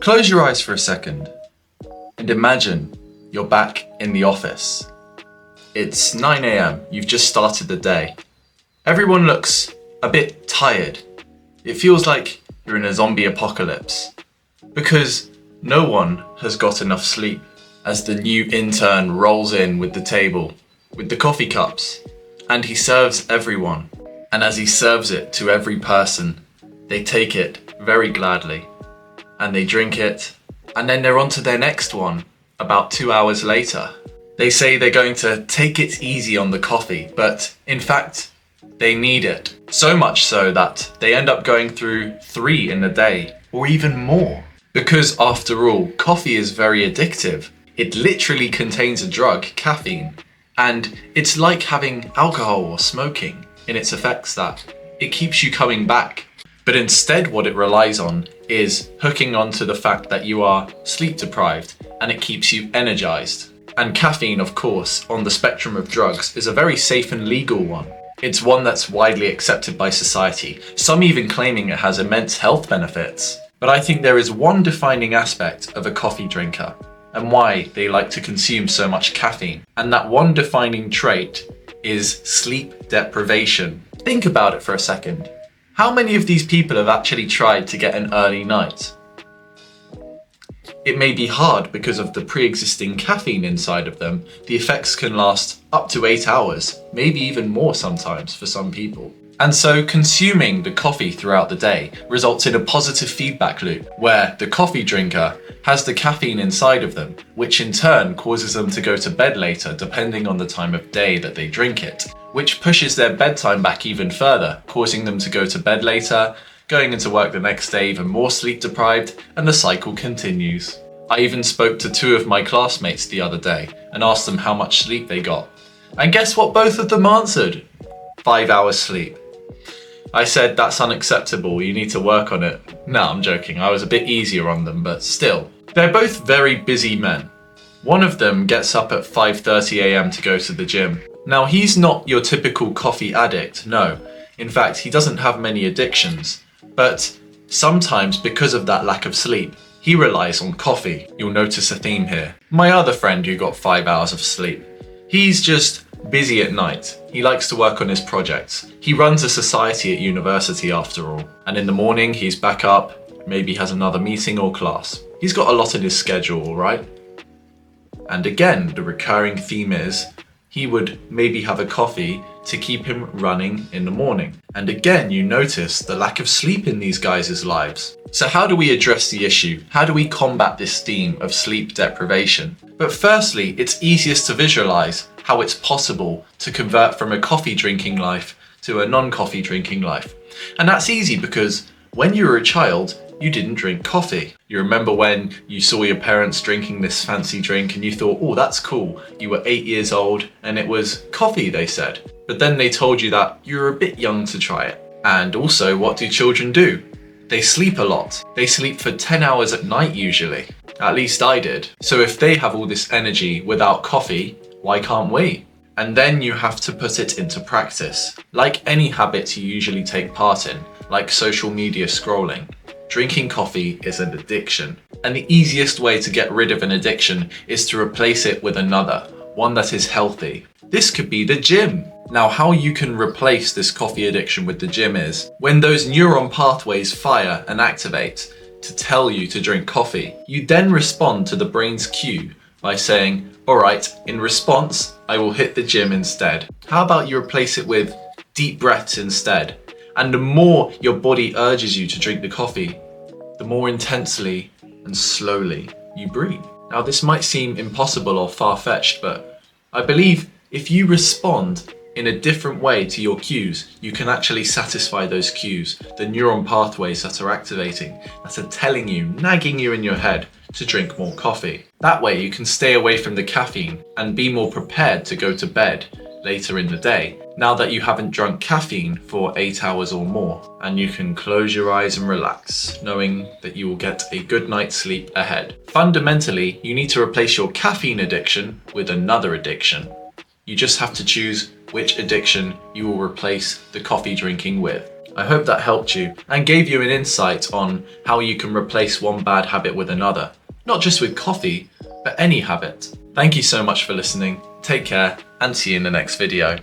Close your eyes for a second and imagine you're back in the office. It's 9 a.m. You've just started the day. Everyone looks a bit tired. It feels like you're in a zombie apocalypse because no one has got enough sleep. As the new intern rolls in with the table, with the coffee cups, and he serves everyone. And as he serves it to every person, they take it very gladly and they drink it, and then they're on to their next one about 2 hours later. They say they're going to take it easy on the coffee, but in fact, they need it. So much so that they end up going through 3 in a day, or even more. Because after all, coffee is very addictive. It literally contains a drug, caffeine, and it's like having alcohol or smoking in its effects that it keeps you coming back. But instead what it relies on is hooking onto the fact that you are sleep deprived and it keeps you energized. And caffeine, of course, on the spectrum of drugs is a very safe and legal one. It's one that's widely accepted by society, some even claiming it has immense health benefits. But I think there is one defining aspect of a coffee drinker and why they like to consume so much caffeine. And that one defining trait is sleep deprivation. Think about it for a second. How many of these people have actually tried to get an early night? It may be hard because of the pre-existing caffeine inside of them. The effects can last up to 8 hours, maybe even more sometimes for some people. And so consuming the coffee throughout the day results in a positive feedback loop where the coffee drinker has the caffeine inside of them, which in turn causes them to go to bed later depending on the time of day that they drink it, which pushes their bedtime back even further, causing them to go to bed later, going into work the next day even more sleep deprived, and the cycle continues. I even spoke to 2 of my classmates the other day and asked them how much sleep they got. And guess what both of them answered? 5 hours sleep. I said, that's unacceptable, you need to work on it. No, I'm joking, I was a bit easier on them, but still. They're both very busy men. One of them gets up at 5:30 a.m. to go to the gym. Now, he's not your typical coffee addict, no. In fact, he doesn't have many addictions. But sometimes, because of that lack of sleep, he relies on coffee. You'll notice a theme here. My other friend who got 5 hours of sleep, he's just busy at night. He likes to work on his projects. He runs a society at university after all. And in the morning, he's back up, maybe has another meeting or class. He's got a lot in his schedule, all right? And again, the recurring theme is he would maybe have a coffee to keep him running in the morning. And again, you notice the lack of sleep in these guys' lives. So how do we address the issue? How do we combat this theme of sleep deprivation? But firstly, it's easiest to visualize how it's possible to convert from a coffee drinking life to a non-coffee drinking life. And that's easy because when you were a child, you didn't drink coffee. You remember when you saw your parents drinking this fancy drink and you thought, oh, that's cool. You were 8 years old and it was coffee, they said. But then they told you that you were a bit young to try it. And also, what do children do? They sleep a lot. They sleep for 10 hours at night usually. At least I did. So if they have all this energy without coffee, why can't we? And then you have to put it into practice. Like any habit you usually take part in, like social media scrolling, drinking coffee is an addiction. And the easiest way to get rid of an addiction is to replace it with another, one that is healthy. This could be the gym. Now, how you can replace this coffee addiction with the gym is when those neuron pathways fire and activate to tell you to drink coffee, you then respond to the brain's cue by saying, all right, in response, I will hit the gym instead. How about you replace it with deep breaths instead? And the more your body urges you to drink the coffee, the more intensely and slowly you breathe. Now, this might seem impossible or far-fetched, but I believe if you respond in a different way to your cues, you can actually satisfy those cues, the neuron pathways that are activating, that are telling you, nagging you in your head to drink more coffee. That way you can stay away from the caffeine and be more prepared to go to bed later in the day, now that you haven't drunk caffeine for 8 hours or more, and you can close your eyes and relax, knowing that you will get a good night's sleep ahead. Fundamentally, you need to replace your caffeine addiction with another addiction. You just have to choose which addiction you will replace the coffee drinking with. I hope that helped you and gave you an insight on how you can replace one bad habit with another. Not just with coffee, but any habit. Thank you so much for listening. Take care and see you in the next video.